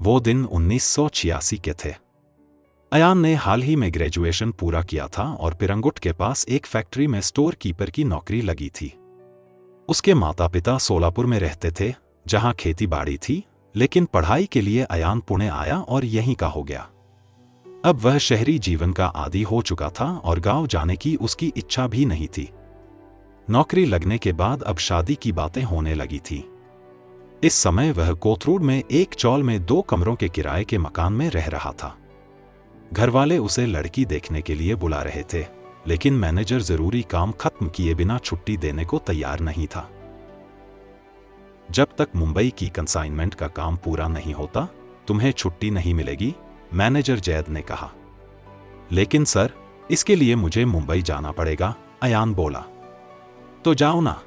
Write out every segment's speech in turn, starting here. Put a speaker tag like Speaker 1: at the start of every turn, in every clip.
Speaker 1: वो दिन 1986 के थे। अयान ने हाल ही में ग्रेजुएशन पूरा किया था और पिरंगुट के पास एक फैक्ट्री में स्टोर कीपर की नौकरी लगी थी। उसके माता पिता सोलापुर में रहते थे, जहां खेती बाड़ी थी, लेकिन पढ़ाई के लिए अयान पुणे आया और यहीं का हो गया। अब वह शहरी जीवन का आदी हो चुका था और गांव जाने की उसकी इच्छा भी नहीं थी। नौकरी लगने के बाद अब शादी की बातें होने लगी थी। इस समय वह कोथरूड में एक चौल में 2 कमरों के किराए के मकान में रह रहा था। घरवाले उसे लड़की देखने के लिए बुला रहे थे, लेकिन मैनेजर जरूरी काम खत्म किए बिना छुट्टी देने को तैयार नहीं था। जब तक मुंबई की कंसाइनमेंट का काम पूरा नहीं होता, तुम्हें छुट्टी नहीं मिलेगी, मैनेजर जैद ने कहा। लेकिन सर, इसके लिए मुझे मुंबई जाना पड़ेगा, अयान बोला। तो जाओ ना।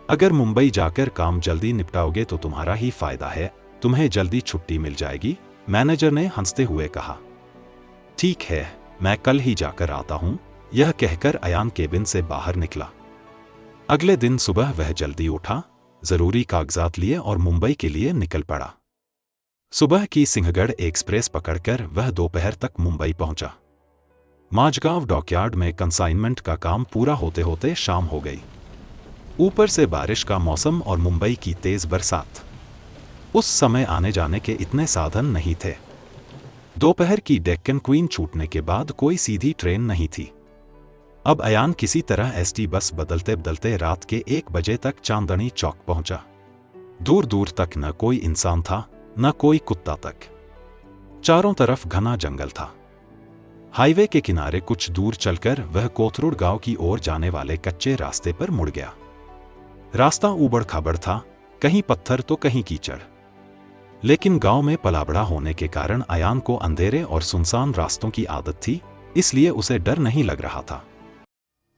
Speaker 1: अगर मुंबई जाकर काम जल्दी निपटाओगे तो तुम्हारा ही फायदा है, तुम्हें जल्दी छुट्टी मिल जाएगी, मैनेजर ने हंसते हुए कहा। ठीक है, मैं कल ही जाकर आता हूं, यह कहकर अयान केबिन से बाहर निकला। अगले दिन सुबह वह जल्दी उठा, जरूरी कागजात लिए और मुंबई के लिए निकल पड़ा। सुबह की सिंहगढ़ एक्सप्रेस पकड़कर वह दोपहर तक मुंबई पहुंचा। माझगांव डॉकयार्ड में कंसाइनमेंट का काम पूरा होते होते शाम हो गई। ऊपर से बारिश का मौसम और मुंबई की तेज बरसात। उस समय आने जाने के इतने साधन नहीं थे। दोपहर की डेक्कन क्वीन छूटने के बाद कोई सीधी ट्रेन नहीं थी। अब अयान किसी तरह एसटी बस बदलते बदलते रात के 1 बजे तक चांदनी चौक पहुंचा। दूर दूर तक न कोई इंसान था, न कोई कुत्ता तक। चारों तरफ घना जंगल था। हाईवे के किनारे कुछ दूर चलकर वह कोथरूड गांव की ओर जाने वाले कच्चे रास्ते पर मुड़ गया। रास्ता ऊबड़ खाबड़ था, कहीं पत्थर तो कहीं कीचड़। लेकिन गांव में पलाबड़ा होने के कारण अयान को अंधेरे और सुनसान रास्तों की आदत थी, इसलिए उसे डर नहीं लग रहा था।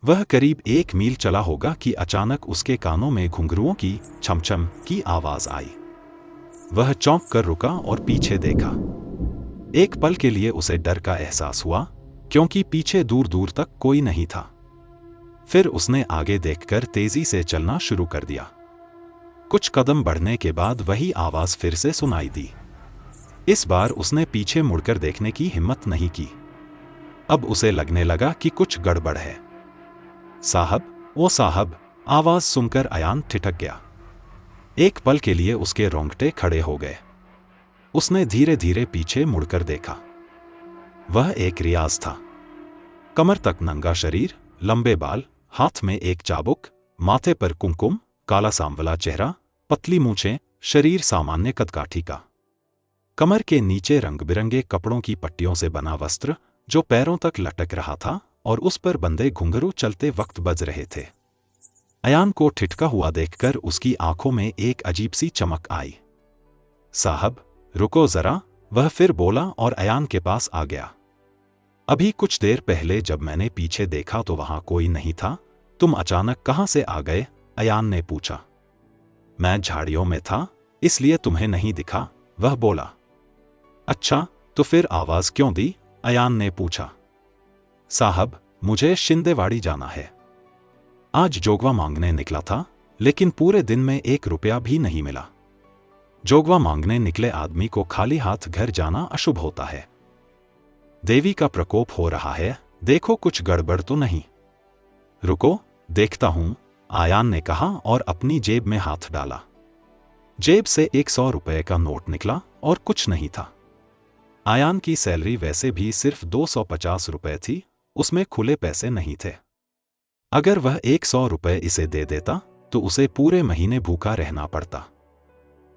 Speaker 1: वह करीब 1 मील चला होगा कि अचानक उसके कानों में घुंघरुओं की छमछम की आवाज आई। वह चौंक कर रुका और पीछे देखा। एक पल के लिए उसे डर का एहसास हुआ, क्योंकि पीछे दूर दूर तक कोई नहीं था। फिर उसने आगे देखकर तेजी से चलना शुरू कर दिया। कुछ कदम बढ़ने के बाद वही आवाज फिर से सुनाई दी। इस बार उसने पीछे मुड़कर देखने की हिम्मत नहीं की। अब उसे लगने लगा कि कुछ गड़बड़ है। साहब, ओ साहब, आवाज सुनकर अयान ठिठक गया। एक पल के लिए उसके रोंगटे खड़े हो गए। उसने धीरे धीरे पीछे मुड़कर देखा। वह एक रियाज था। कमर तक नंगा शरीर, लंबे बाल, हाथ में एक चाबुक, माथे पर कुमकुम, काला सांवला चेहरा, पतली मूंछें, शरीर सामान्य कदकाठी का। कमर के नीचे रंग बिरंगे कपड़ों की पट्टियों से बना वस्त्र, जो पैरों तक लटक रहा था और उस पर बंधे घुंघरू चलते वक्त बज रहे थे। अयान को ठिठका हुआ देखकर उसकी आंखों में एक अजीब सी चमक आई। साहब, रुको जरा, वह फिर बोला और अयान के पास आ गया। अभी कुछ देर पहले जब मैंने पीछे देखा तो वहां कोई नहीं था, तुम अचानक कहां से आ गए? अयान ने पूछा। मैं झाड़ियों में था, इसलिए तुम्हें नहीं दिखा, वह बोला। अच्छा, तो फिर आवाज क्यों दी? अयान ने पूछा। साहब, मुझे शिंदेवाड़ी जाना है। आज जोगवा मांगने निकला था, लेकिन पूरे दिन में 1 रुपया भी नहीं मिला। जोगवा मांगने निकले आदमी को खाली हाथ घर जाना अशुभ होता है। देवी का प्रकोप हो रहा है, देखो कुछ गड़बड़ तो नहीं। रुको, देखता हूं, अयान ने कहा और अपनी जेब में हाथ डाला। जेब से 100 रुपए का नोट निकला और कुछ नहीं था। अयान की सैलरी वैसे भी सिर्फ 250 रुपए थी, उसमें खुले पैसे नहीं थे। अगर वह 100 रुपए इसे दे देता तो उसे पूरे महीने भूखा रहना पड़ता।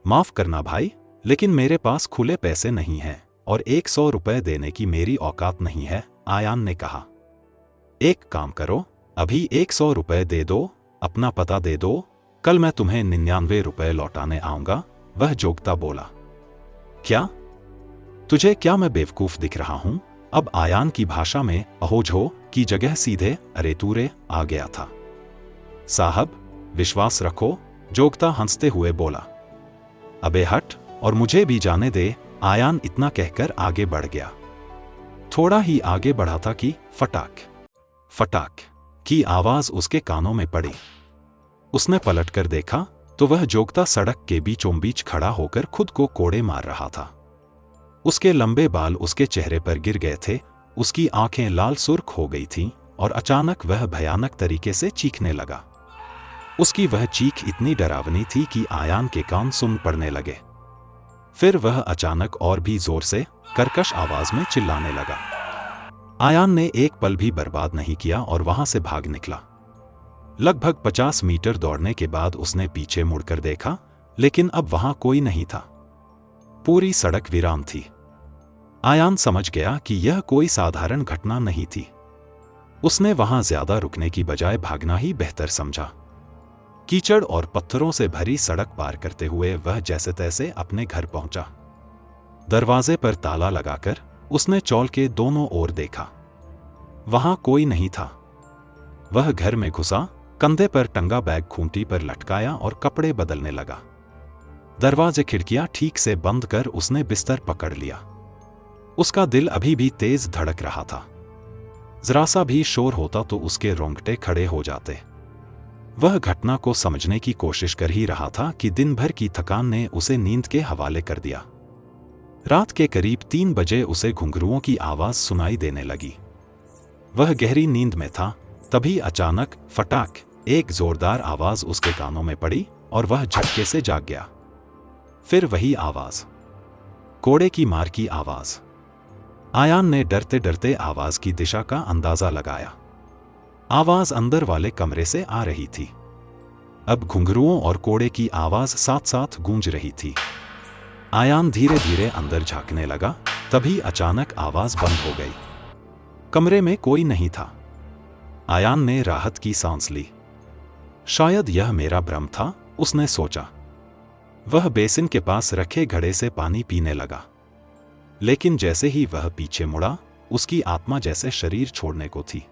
Speaker 1: माफ करना भाई, लेकिन मेरे पास खुले पैसे नहीं हैं और 100 रुपए देने की मेरी औकात नहीं है, अयान ने कहा। एक काम करो, अभी 100 रुपए दे दो, अपना पता दे दो, कल मैं तुम्हें 99 रुपए लौटाने आऊंगा, वह जोगता बोला। क्या? तुझे क्या मैं बेवकूफ दिख रहा हूं? अब अयान की भाषा में अहोझो की जगह सीधे अरे तूरे आ गया था। साहब, विश्वास रखो, जोगता हंसते हुए बोला। अबे हट और मुझे भी जाने दे, अयान इतना कहकर आगे बढ़ गया। थोड़ा ही आगे बढ़ा था कि फटाक फटाक की आवाज उसके कानों में पड़ी। उसने पलटकर देखा तो वह जोगता सड़क के बीचों बीच खड़ा होकर खुद को कोड़े मार रहा था। उसके लंबे बाल उसके चेहरे पर गिर गए थे, उसकी आंखें लाल सुर्ख हो गई थीं और अचानक वह भयानक तरीके से चीखने लगा। उसकी वह चीख इतनी डरावनी थी कि आयान के कान सुन पड़ने लगे। फिर वह अचानक और भी जोर से कर्कश आवाज में चिल्लाने लगा। आयान ने एक पल भी बर्बाद नहीं किया और वहां से भाग निकला। लगभग 50 मीटर दौड़ने के बाद उसने पीछे मुड़कर देखा, लेकिन अब वहां कोई नहीं था। पूरी सड़क वीरान थी। आयान समझ गया कि यह कोई साधारण घटना नहीं थी। उसने वहां ज्यादा रुकने की बजाय भागना ही बेहतर समझा। कीचड़ और पत्थरों से भरी सड़क पार करते हुए वह जैसे तैसे अपने घर पहुंचा। दरवाजे पर ताला लगाकर उसने चौल के दोनों ओर देखा। वहां कोई नहीं था। वह घर में घुसा, कंधे पर टंगा बैग खूंटी पर लटकाया और कपड़े बदलने लगा। दरवाजे खिड़कियां ठीक से बंद कर उसने बिस्तर पकड़ लिया। उसका दिल अभी भी तेज धड़क रहा था। जरा सा भी शोर होता तो उसके रोंगटे खड़े हो जाते। वह घटना को समझने की कोशिश कर ही रहा था कि दिन भर की थकान ने उसे नींद के हवाले कर दिया। रात के करीब 3 बजे उसे घुंघरुओं की आवाज सुनाई देने लगी। वह गहरी नींद में था, तभी अचानक फटाक एक जोरदार आवाज उसके कानों में पड़ी और वह झटके से जाग गया। फिर वही आवाज, कोड़े की मार की आवाज। आयान ने डरते डरते आवाज की दिशा का अंदाजा लगाया। आवाज अंदर वाले कमरे से आ रही थी। अब घुंघरुओं और कोड़े की आवाज साथ साथ गूंज रही थी। आयान धीरे धीरे अंदर झांकने लगा, तभी अचानक आवाज बंद हो गई। कमरे में कोई नहीं था। आयान ने राहत की सांस ली। शायद यह मेरा भ्रम था, उसने सोचा। वह बेसिन के पास रखे घड़े से पानी पीने लगा। लेकिन जैसे ही वह पीछे मुड़ा, उसकी आत्मा जैसे शरीर छोड़ने को थी।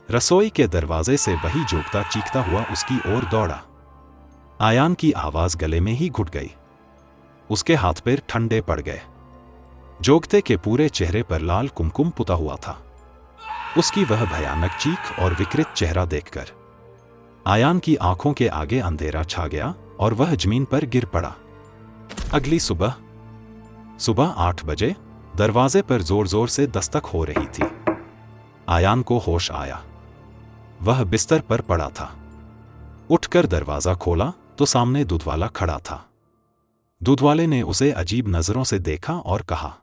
Speaker 1: रसोई के दरवाजे से वही जोगता चीखता हुआ उसकी ओर दौड़ा। आयान की आवाज गले में ही घुट गई। उसके हाथ पैर ठंडे पड़ गए। जोगते के पूरे चेहरे पर लाल कुमकुम पुता हुआ था। उसकी वह भयानक चीख और विकृत चेहरा देखकर आयान की आंखों के आगे अंधेरा छा गया और वह जमीन पर गिर पड़ा। अगली सुबह 8 बजे दरवाजे पर जोर जोर से दस्तक हो रही थी। आयान को होश आया। वह बिस्तर पर पड़ा था। उठकर दरवाजा खोला तो सामने दूधवाला खड़ा था। दूधवाले ने उसे अजीब नजरों से देखा और कहा,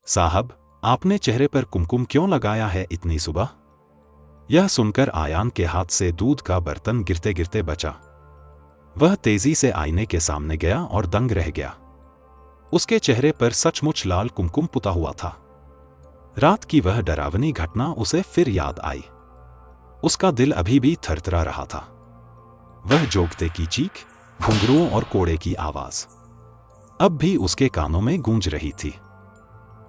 Speaker 1: साहब, आपने चेहरे पर कुमकुम क्यों लगाया है इतनी सुबह? यह सुनकर आयान के हाथ से दूध का बर्तन गिरते गिरते बचा। वह तेजी से आईने के सामने गया और दंग रह गया। उसके चेहरे पर सचमुच लाल कुमकुम पुता हुआ था। रात की वह डरावनी घटना उसे फिर याद आई। उसका दिल अभी भी थरथरा रहा था। वह जोगते की चीख, घुंघरुओं और कोड़े की आवाज अब भी उसके कानों में गूंज रही थी।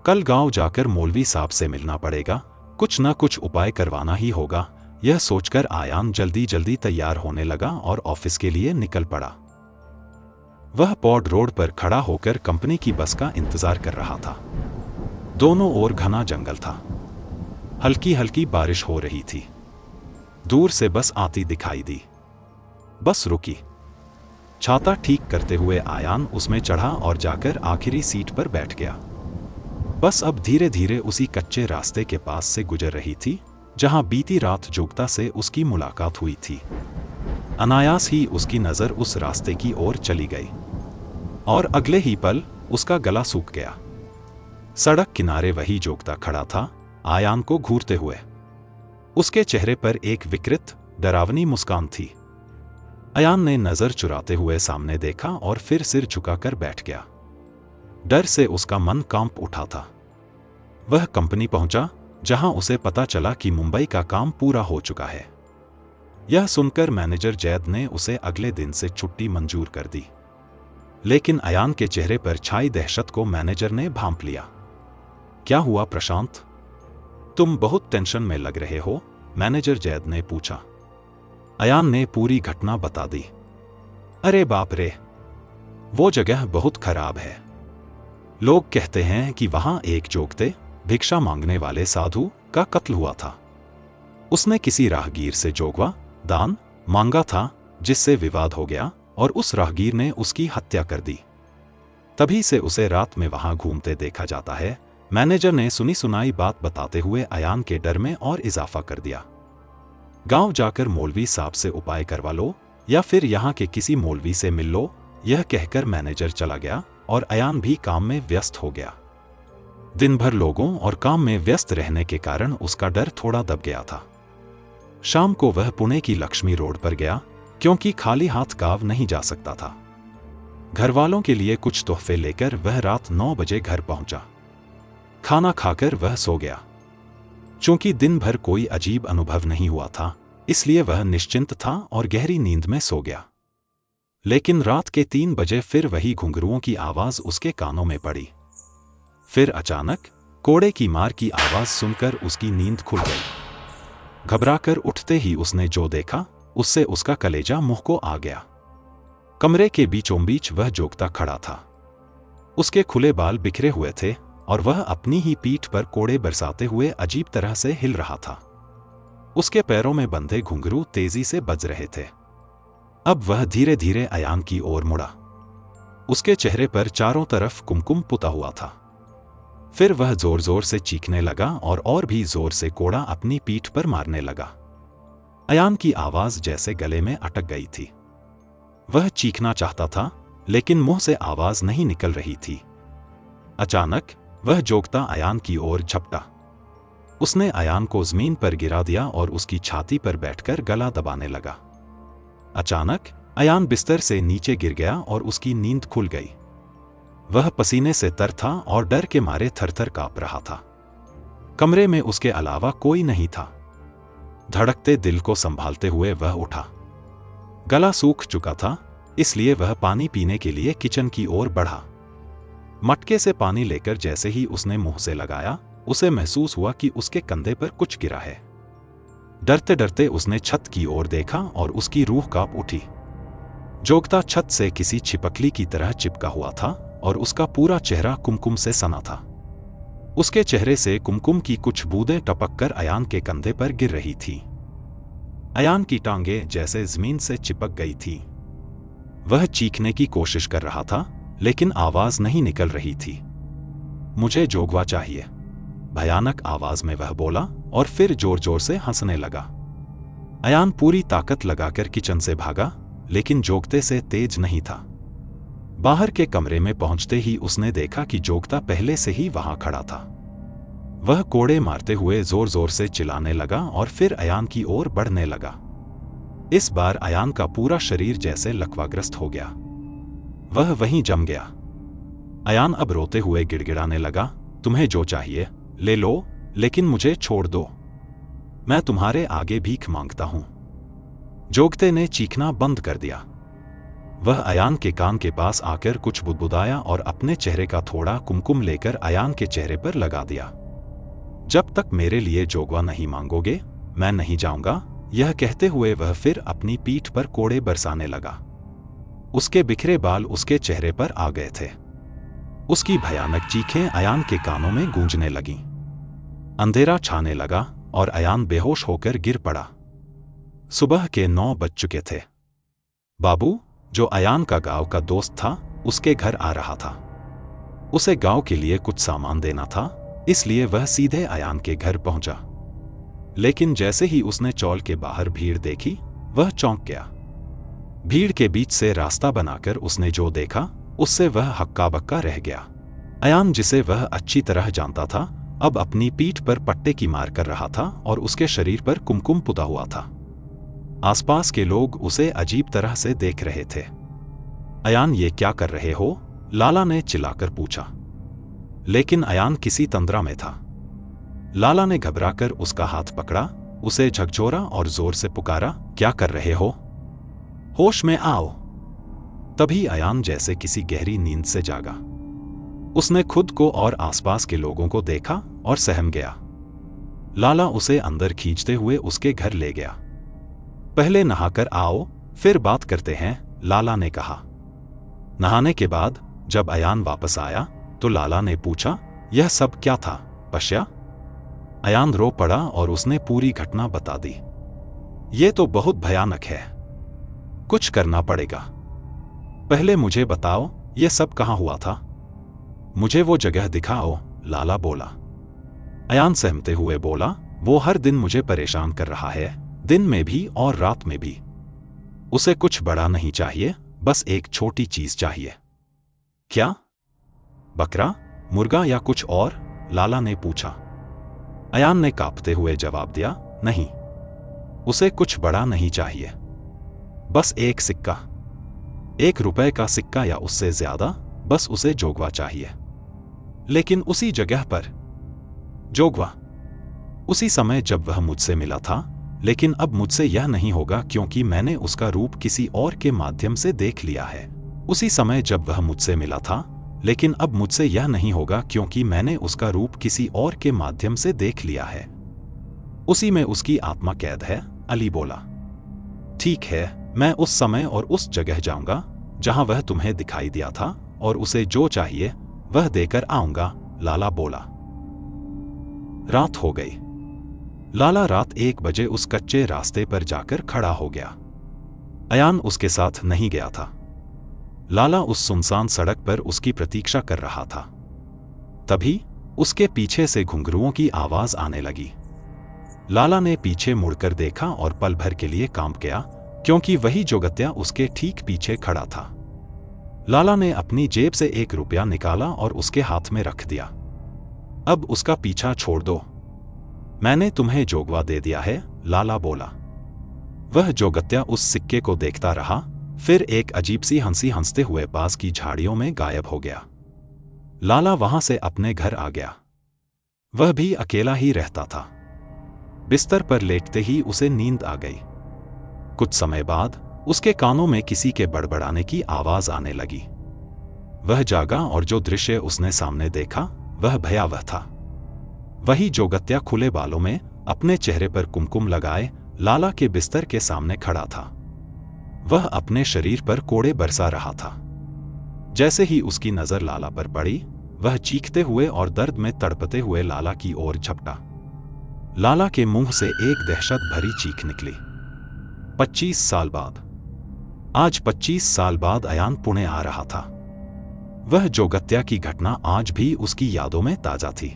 Speaker 1: कल गांव जाकर मौलवी साहब से मिलना पड़ेगा, कुछ न कुछ उपाय करवाना ही होगा। यह सोचकर आयान जल्दी जल्दी तैयार होने लगा और ऑफिस के लिए निकल पड़ा। वह पॉड रोड पर खड़ा होकर कंपनी की बस का इंतजार कर रहा था। दोनों ओर घना जंगल था। हल्की हल्की बारिश हो रही थी। दूर से बस आती दिखाई दी। बस रुकी। छाता ठीक करते हुए आयान उसमें चढ़ा और जाकर आखिरी सीट पर बैठ गया। बस अब धीरे धीरे उसी कच्चे रास्ते के पास से गुजर रही थी जहां बीती रात जोगता से उसकी मुलाकात हुई थी। अनायास ही उसकी नजर उस रास्ते की ओर चली गई और अगले ही पल उसका गला सूख गया। सड़क किनारे वही जोगता खड़ा था, आयान को घूरते हुए। उसके चेहरे पर एक विकृत, डरावनी मुस्कान थी। आयान ने नजर चुराते हुए सामने देखा और फिर सिर झुकाकर बैठ गया। डर से उसका मन कांप उठा था। वह कंपनी पहुंचा जहां उसे पता चला कि मुंबई का काम पूरा हो चुका है। यह सुनकर मैनेजर जैद ने उसे अगले दिन से छुट्टी मंजूर कर दी। लेकिन आयान के चेहरे पर छाई दहशत को मैनेजर ने भांप लिया। क्या हुआ प्रशांत? तुम बहुत टेंशन में लग रहे हो, मैनेजर जैद ने पूछा। आयान ने पूरी घटना बता दी। अरे बाप रे, वो जगह बहुत खराब है। लोग कहते हैं कि वहां एक जोगते, भिक्षा मांगने वाले साधु का कत्ल हुआ था। उसने किसी राहगीर से जोगवा, दान मांगा था, जिससे विवाद हो गया और उस राहगीर ने उसकी हत्या कर दी। तभी से उसे रात में वहां घूमते देखा जाता है। मैनेजर ने सुनी सुनाई बात बताते हुए अयान के डर में और इजाफा कर दिया। गांव जाकर मौलवी साहब से उपाय करवा लो या फिर यहाँ के किसी मौलवी से मिल लो, यह कहकर मैनेजर चला गया और अयान भी काम में व्यस्त हो गया। दिन भर लोगों और काम में व्यस्त रहने के कारण उसका डर थोड़ा दब गया था। शाम को वह पुणे की लक्ष्मी रोड पर गया, क्योंकि खाली हाथ गांव नहीं जा सकता था। घर वालों के लिए कुछ तोहफे लेकर वह रात 9 बजे घर पहुंचा। खाना खाकर वह सो गया। चूंकि दिन भर कोई अजीब अनुभव नहीं हुआ था, इसलिए वह निश्चिंत था और गहरी नींद में सो गया। लेकिन रात के 3 बजे फिर वही घुंघरुओं की आवाज उसके कानों में पड़ी। फिर अचानक कोड़े की मार की आवाज सुनकर उसकी नींद खुल गई। घबराकर उठते ही उसने जो देखा, उससे उसका कलेजा मुंह को आ गया। कमरे के बीचों बीच वह जोगता खड़ा था। उसके खुले बाल बिखरे हुए थे और वह अपनी ही पीठ पर कोड़े बरसाते हुए अजीब तरह से हिल रहा था। उसके पैरों में बंधे घुंघरू तेजी से बज रहे थे। अब वह धीरे धीरे अयान की ओर मुड़ा। उसके चेहरे पर चारों तरफ कुमकुम पुता हुआ था। फिर वह जोर जोर से चीखने लगा और भी जोर से कोड़ा अपनी पीठ पर मारने लगा। अयान की आवाज जैसे गले में अटक गई थी। वह चीखना चाहता था, लेकिन मुंह से आवाज नहीं निकल रही थी। अचानक वह जोगता अयान की ओर झपटा। उसने अयान को जमीन पर गिरा दिया और उसकी छाती पर बैठकर गला दबाने लगा। अचानक अयान बिस्तर से नीचे गिर गया और उसकी नींद खुल गई। वह पसीने से तर था और डर के मारे थरथर कांप रहा था। कमरे में उसके अलावा कोई नहीं था। धड़कते दिल को संभालते हुए वह उठा। गला सूख चुका था, इसलिए वह पानी पीने के लिए किचन की ओर बढ़ा। मटके से पानी लेकर जैसे ही उसने मुंह से लगाया, उसे महसूस हुआ कि उसके कंधे पर कुछ गिरा है। डरते डरते उसने छत की ओर देखा और उसकी रूह कांप उठी। जोगता छत से किसी छिपकली की तरह चिपका हुआ था और उसका पूरा चेहरा कुमकुम से सना था। उसके चेहरे से कुमकुम की कुछ बूंदें टपककर अयान के कंधे पर गिर रही थी। अयान की टांगें जैसे जमीन से चिपक गई थी। वह चीखने की कोशिश कर रहा था, लेकिन आवाज नहीं निकल रही थी। मुझे जोगवा चाहिए, भयानक आवाज में वह बोला और फिर जोर जोर से हंसने लगा। अयान पूरी ताकत लगाकर किचन से भागा, लेकिन जोगते से तेज नहीं था। बाहर के कमरे में पहुंचते ही उसने देखा कि जोगता पहले से ही वहां खड़ा था। वह कोड़े मारते हुए जोर जोर से चिल्लाने लगा और फिर अयान की ओर बढ़ने लगा। इस बार अयान का पूरा शरीर जैसे लकवाग्रस्त हो गया। वह वहीं जम गया। अयान अब रोते हुए गिड़गिड़ाने लगा, तुम्हें जो चाहिए ले लो, लेकिन मुझे छोड़ दो। मैं तुम्हारे आगे भीख मांगता हूं। जोगते ने चीखना बंद कर दिया। वह अयान के कान के पास आकर कुछ बुदबुदाया और अपने चेहरे का थोड़ा कुमकुम लेकर अयान के चेहरे पर लगा दिया। जब तक मेरे लिए जोगवा नहीं मांगोगे, मैं नहीं जाऊंगा। यह कहते हुए वह फिर अपनी पीठ पर कोड़े बरसाने लगा। उसके बिखरे बाल उसके चेहरे पर आ गए थे। उसकी भयानक चीखें अयान के कानों में गूंजने लगीं। अंधेरा छाने लगा और अयान बेहोश होकर गिर पड़ा। सुबह के 9 बज चुके थे। बाबू, जो अयान का गांव का दोस्त था, उसके घर आ रहा था। उसे गांव के लिए कुछ सामान देना था, इसलिए वह सीधे अयान के घर पहुंचा। लेकिन जैसे ही उसने चौल के बाहर भीड़ देखी, वह चौंक गया। भीड़ के बीच से रास्ता बनाकर उसने जो देखा, उससे वह हक्का बक्का रह गया। अयान, जिसे वह अच्छी तरह जानता था, अब अपनी पीठ पर पट्टे की मार कर रहा था और उसके शरीर पर कुमकुम पुता हुआ था। आसपास के लोग उसे अजीब तरह से देख रहे थे। अयान, ये क्या कर रहे हो? लाला ने चिल्लाकर पूछा। लेकिन अयान किसी तंद्रा में था। लाला ने घबराकर उसका हाथ पकड़ा, उसे झकझोरा और जोर से पुकारा, क्या कर रहे हो? होश में आओ। तभी अयान जैसे किसी गहरी नींद से जागा। उसने खुद को और आसपास के लोगों को देखा और सहम गया। लाला उसे अंदर खींचते हुए उसके घर ले गया। पहले नहाकर आओ, फिर बात करते हैं, लाला ने कहा। नहाने के बाद जब अयान वापस आया तो लाला ने पूछा, यह सब क्या था पश्या? अयान रो पड़ा और उसने पूरी घटना बता दी। ये तो बहुत भयानक है, कुछ करना पड़ेगा। पहले मुझे बताओ, यह सब कहाँ हुआ था? मुझे वो जगह दिखाओ, लाला बोला। अयान सहमते हुए बोला, वो हर दिन मुझे परेशान कर रहा है, दिन में भी और रात में भी। उसे कुछ बड़ा नहीं चाहिए, बस एक छोटी चीज चाहिए। क्या? बकरा, मुर्गा या कुछ और? लाला ने पूछा। अयान ने कांपते हुए जवाब दिया, नहीं, उसे कुछ बड़ा नहीं चाहिए, बस एक सिक्का, 1 रुपए का सिक्का या उससे ज्यादा, बस उसे जोगवा चाहिए। लेकिन उसी जगह पर। जोगवा? उसी समय जब वह मुझसे मिला था, लेकिन अब मुझसे यह नहीं होगा क्योंकि मैंने उसका रूप किसी और के माध्यम से देख लिया है। उसी समय जब वह मुझसे मिला था, लेकिन अब मुझसे यह नहीं होगा क्योंकि मैंने उसका रूप किसी और के माध्यम से देख लिया है। उसी में उसकी आत्मा कैद है, अली बोला। ठीक है, मैं उस समय और उस जगह जाऊंगा जहां वह तुम्हें दिखाई दिया था और उसे जो चाहिए वह देकर आऊंगा, लाला बोला। रात हो गई। लाला रात 1 बजे उस कच्चे रास्ते पर जाकर खड़ा हो गया। अयान उसके साथ नहीं गया था। लाला उस सुनसान सड़क पर उसकी प्रतीक्षा कर रहा था। तभी उसके पीछे से घुंघरुओं की आवाज आने लगी। लाला ने पीछे मुड़कर देखा और पल भर के लिए कांप गया, क्योंकि वही जोगत्या उसके ठीक पीछे खड़ा था। लाला ने अपनी जेब से 1 रुपया निकाला और उसके हाथ में रख दिया। अब उसका पीछा छोड़ दो, मैंने तुम्हें जोगवा दे दिया है, लाला बोला। वह जोगत्या उस सिक्के को देखता रहा, फिर एक अजीब सी हंसी हंसते हुए पास की झाड़ियों में गायब हो गया। लाला वहां से अपने घर आ गया। वह भी अकेला ही रहता था। बिस्तर पर लेटते ही उसे नींद आ गई। कुछ समय बाद उसके कानों में किसी के बड़बड़ाने की आवाज आने लगी। वह जागा और जो दृश्य उसने सामने देखा वह भयावह था। वही जोगत्या खुले बालों में, अपने चेहरे पर कुमकुम लगाए, लाला के बिस्तर के सामने खड़ा था। वह अपने शरीर पर कोड़े बरसा रहा था। जैसे ही उसकी नजर लाला पर पड़ी, वह चीखते हुए और दर्द में तड़पते हुए लाला की ओर झपटा। लाला के मुंह से एक दहशत भरी चीख निकली। 25 साल बाद। आज 25 साल बाद अयान पुणे आ रहा था। वह जोगत्या की घटना आज भी उसकी यादों में ताजा थी।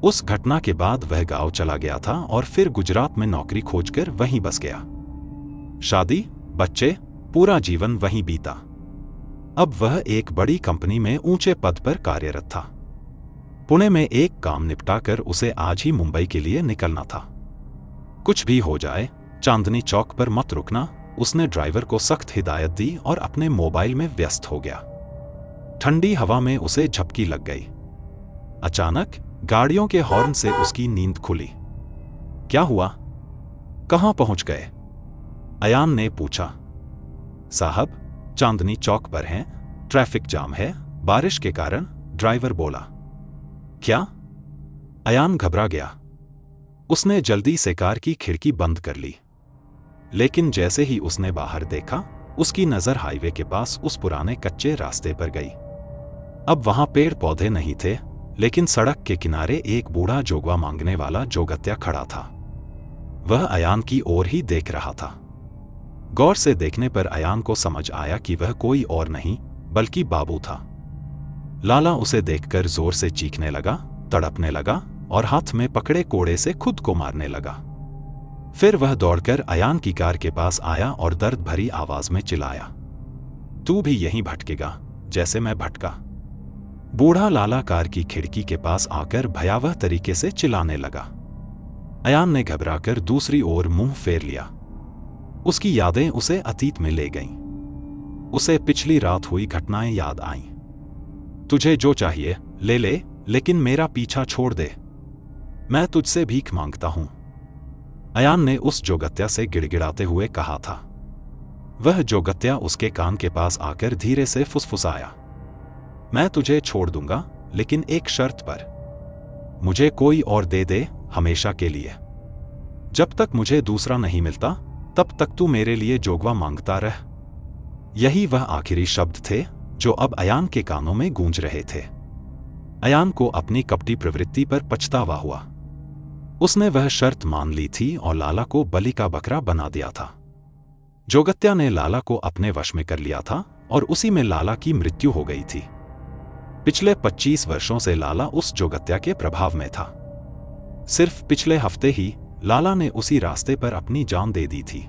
Speaker 1: उस घटना के बाद वह गांव चला गया था और फिर गुजरात में नौकरी खोजकर वहीं बस गया। शादी, बच्चे, पूरा जीवन वहीं बीता। अब वह एक बड़ी कंपनी में ऊंचे पद पर कार्यरत था। पुणे में एक काम निपटाकर उसे आज ही मुंबई के लिए निकलना था। कुछ भी हो जाए, चांदनी चौक पर मत रुकना, उसने ड्राइवर को सख्त हिदायत दी और अपने मोबाइल में व्यस्त हो गया। ठंडी हवा में उसे झपकी लग गई। अचानक गाड़ियों के हॉर्न से उसकी नींद खुली। क्या हुआ? कहां पहुंच गए? अयान ने पूछा। साहब, चांदनी चौक पर हैं, ट्रैफिक जाम है, बारिश के कारण, ड्राइवर बोला। क्या? अयान घबरा गया। उसने जल्दी से कार की खिड़की बंद कर ली। लेकिन जैसे ही उसने बाहर देखा, उसकी नजर हाईवे के पास उस पुराने कच्चे रास्ते पर गई। अब वहां पेड़ पौधे नहीं थे, लेकिन सड़क के किनारे एक बूढ़ा जोगवा मांगने वाला जोगत्या खड़ा था। वह अयान की ओर ही देख रहा था। गौर से देखने पर अयान को समझ आया कि वह कोई और नहीं बल्कि बाबू था। लाला उसे देखकर जोर से चीखने लगा, तड़पने लगा और हाथ में पकड़े कोड़े से खुद को मारने लगा। फिर वह दौड़कर अयान की कार के पास आया और दर्द भरी आवाज में चिल्लाया, तू भी यहीं भटकेगा जैसे मैं भटका। बूढ़ा लाला कार की खिड़की के पास आकर भयावह तरीके से चिल्लाने लगा। अयान ने घबराकर दूसरी ओर मुंह फेर लिया। उसकी यादें उसे अतीत में ले गईं। उसे पिछली रात हुई घटनाएं याद आईं। तुझे जो चाहिए ले ले, लेकिन मेरा पीछा छोड़ दे, मैं तुझसे भीख मांगता हूं, अयान ने उस जोगत्या से गिड़गिड़ाते हुए कहा था। वह जोगत्या उसके कान के पास आकर धीरे से फुसफुसाया, मैं तुझे छोड़ दूंगा, लेकिन एक शर्त पर। मुझे कोई और दे दे, हमेशा के लिए। जब तक मुझे दूसरा नहीं मिलता, तब तक तू मेरे लिए जोगवा मांगता रह। यही वह आखिरी शब्द थे जो अब अयान के कानों में गूंज रहे थे। अयान को अपनी कपटी प्रवृत्ति पर पछतावा हुआ। उसने वह शर्त मान ली थी और लाला को बलि का बकरा बना दिया था। जोगत्या ने लाला को अपने वश में कर लिया था और उसी में लाला की मृत्यु हो गई थी। पिछले 25 वर्षों से लाला उस जोगत्या के प्रभाव में था। सिर्फ पिछले हफ्ते ही लाला ने उसी रास्ते पर अपनी जान दे दी थी।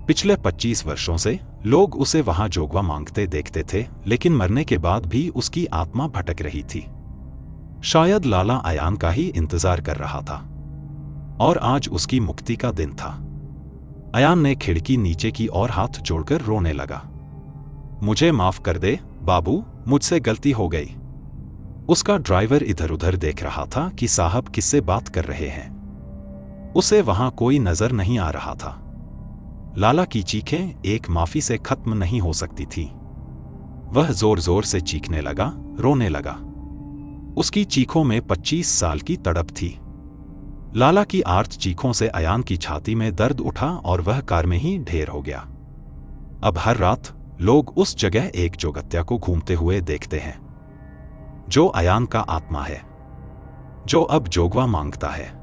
Speaker 1: पिछले 25 वर्षों से लोग उसे वहां जोगवा मांगते देखते थे, लेकिन मरने के बाद भी उसकी आत्मा भटक रही थी। शायद लाला अयान का ही इंतजार कर रहा था और आज उसकी मुक्ति का दिन था। अयान ने खिड़की नीचे की ओर हाथ जोड़कर रोने लगा। मुझे माफ कर दे बाबू, मुझसे गलती हो गई। उसका ड्राइवर इधर उधर देख रहा था कि साहब किससे बात कर रहे हैं। उसे वहां कोई नजर नहीं आ रहा था। लाला की चीखें एक माफी से खत्म नहीं हो सकती थी। वह जोर जोर से चीखने लगा, रोने लगा। उसकी चीखों में 25 साल की तड़प थी। लाला की आर्त चीखों से अयान की छाती में दर्द उठा और वह कार में ही ढेर हो गया। अब हर रात लोग उस जगह एक जोगत्या को घूमते हुए देखते हैं, जो अयान का आत्मा है, जो अब जोगवा मांगता है।